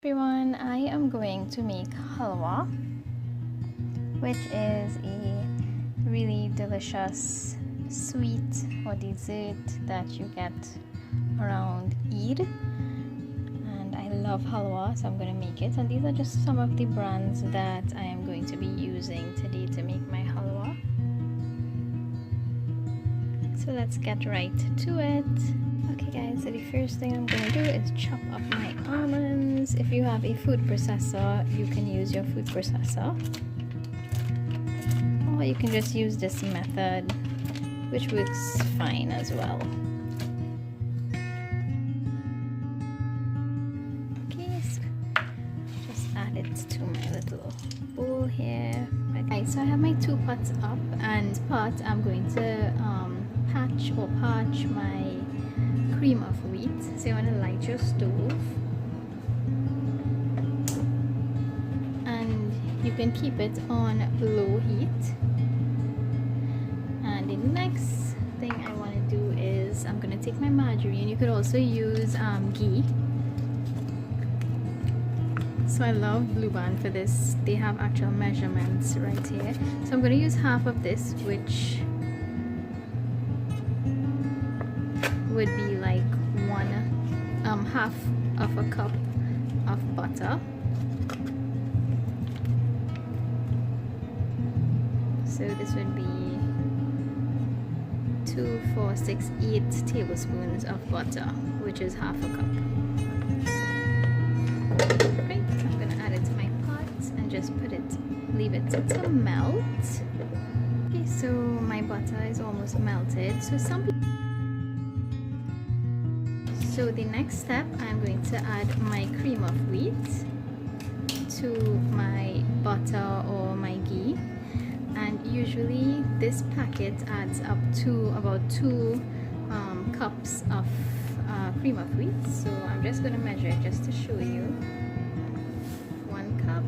Everyone, I am going to make halwa, which is a really delicious sweet or dessert that you get around Eid, and I love halwa, so I'm going to make it. And these are just some of the brands that I am going to be using today to make my halwa. So let's get right to it. Okay guys, so the first thing I'm going to do is chop up my almonds. If you have a food processor, you can use your food processor, or you can just use this method, which works fine as well. Okay, so just add it to my little bowl here. Okay, so I have my 2 pots up, and I'm going to parch my cream of wheat. So you want to light your stove, and you can keep it on low heat. And the next thing I want to do is I'm going to take my margarine. You could also use ghee. So I love Blue Band for this. They have actual measurements right here. So I'm going to use half of this, which would be like half of a cup of butter. So this would be 2, 4, 6, 8 tablespoons of butter, which is half a cup. Right, I'm gonna add it to my pot and just leave it to melt. Okay, so my butter is almost melted. So the next step, I'm going to add my cream of wheat to my butter or my ghee, and usually this packet adds up to about 2 cups of cream of wheat. So I'm just going to measure it just to show you. 1 cup.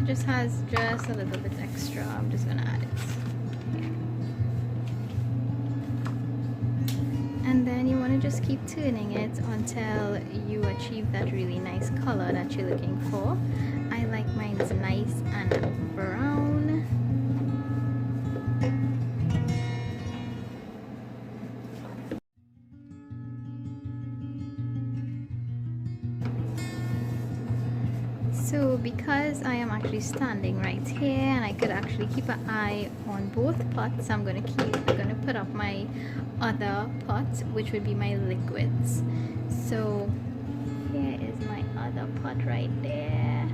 Just has just a little bit extra. I'm just gonna add it here. And then you want to just keep turning it until you achieve that really nice color that you're looking for. I like mine nice and brown. So because I am actually standing right here and I could actually keep an eye on both pots, I'm going to put up my other pot, which would be my liquids. So here is my other pot right there.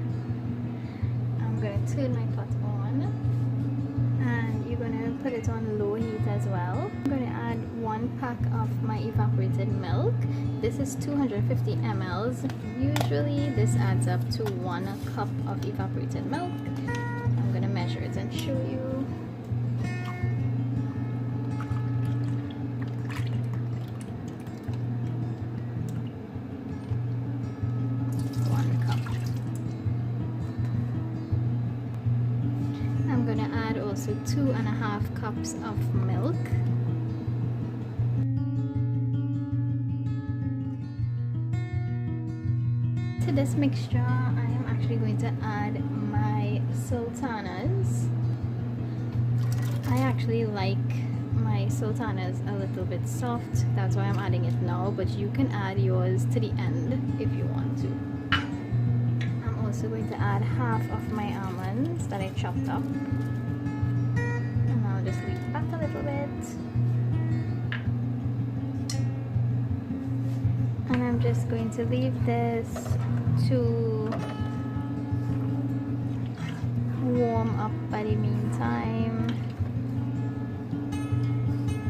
I'm going to turn my pot on, and you're going to put it on low heat as well. I'm going to add 1 pack of my evaporated milk. This is 250 ml. Usually this adds up to 1 cup of evaporated milk. I'm going to measure it and show you. I'm going to add also 2.5 cups of milk. To this mixture, I am actually going to add my sultanas. I actually like my sultanas a little bit soft, that's why I'm adding it now, but you can add yours to the end if you want to. I'm also going to add half of my almonds that I chopped up, and I'll just leave it back a little bit. And I'm just going to leave this to warm up by the meantime.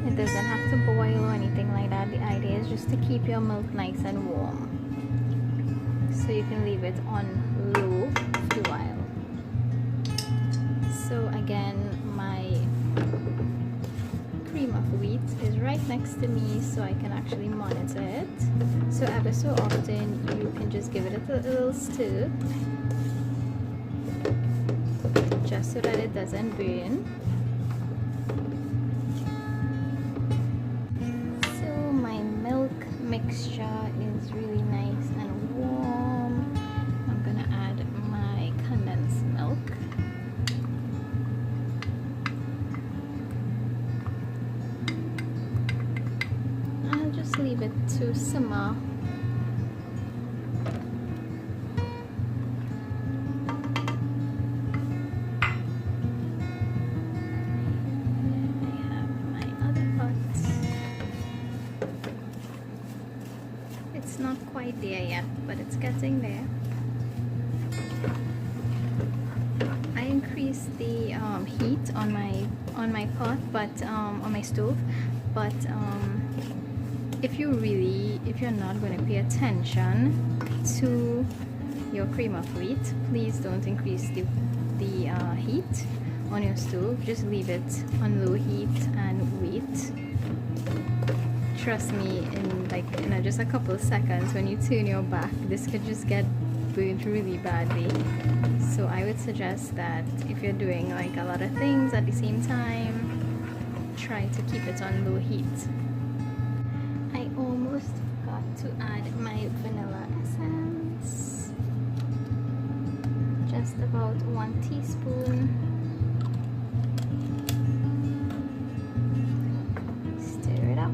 It doesn't have to boil or anything like that. The idea is just to keep your milk nice and warm. So you can leave it on low for a while. So again, my cream of wheat is right next to me, so I can actually monitor it. So ever so often you can just give it a little stir, just so that it doesn't burn. mixture is really nice and warm, I'm gonna add my condensed milk. I'll just leave it to simmer. Not quite there yet, but it's getting there. I increased the heat on my pot, but on my stove. But if you're not going to pay attention to your cream of wheat, please don't increase the heat on your stove. Just leave it on low heat and wait. Trust me, in just a couple of seconds, when you turn your back, this could just get burnt really badly. So I would suggest that if you're doing like a lot of things at the same time, try to keep it on low heat. I almost forgot to add my vanilla essence. Just about 1 teaspoon. Stir it up.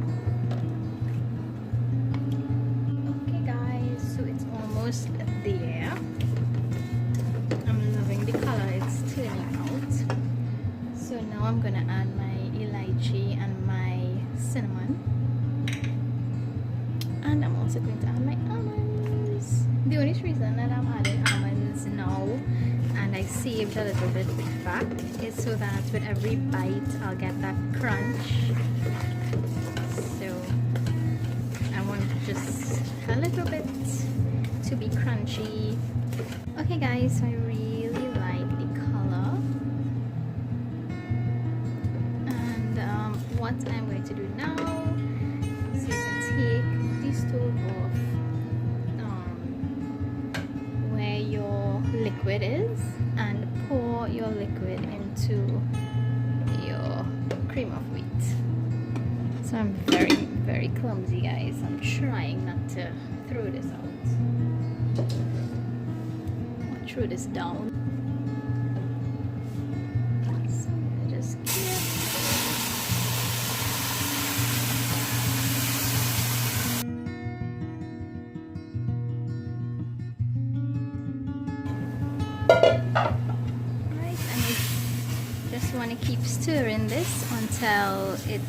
Almost there. I'm loving the color it's turning out. So now I'm gonna add my elaichi and my cinnamon, and I'm also going to add my almonds. The only reason that I'm adding almonds now, and I saved a little bit back, is so that with every bite I'll get that crunch. So I want just a little bit to be crunchy. Okay guys, so I really like the color, and what I'm going to do now is you can take the stove off where your liquid is and pour your liquid into your cream of wheat. So I'm very clumsy guys, I'm trying not to throw this out. I'll throw this down. So I'm gonna just Alright, and I just want to keep stirring this until it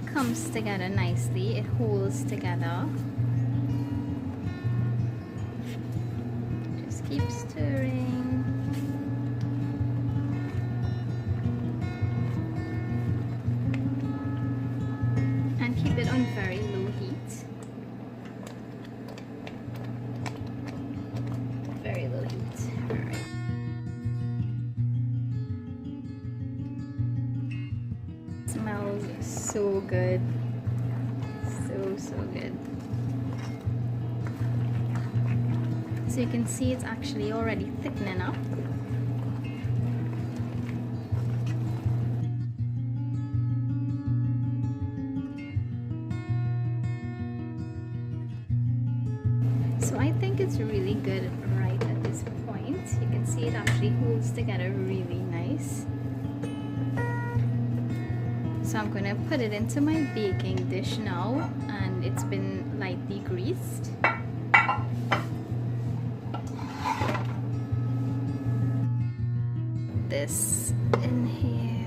comes together nicely, it holds together. Keep stirring. And keep it on very low heat. Very low heat. Alright. Smells so good. So good. So you can see it's actually already thickening up. So I think it's really good right at this point. You can see it actually holds together really nice. So I'm going to put it into my baking dish now, and it's been lightly greased. This in here.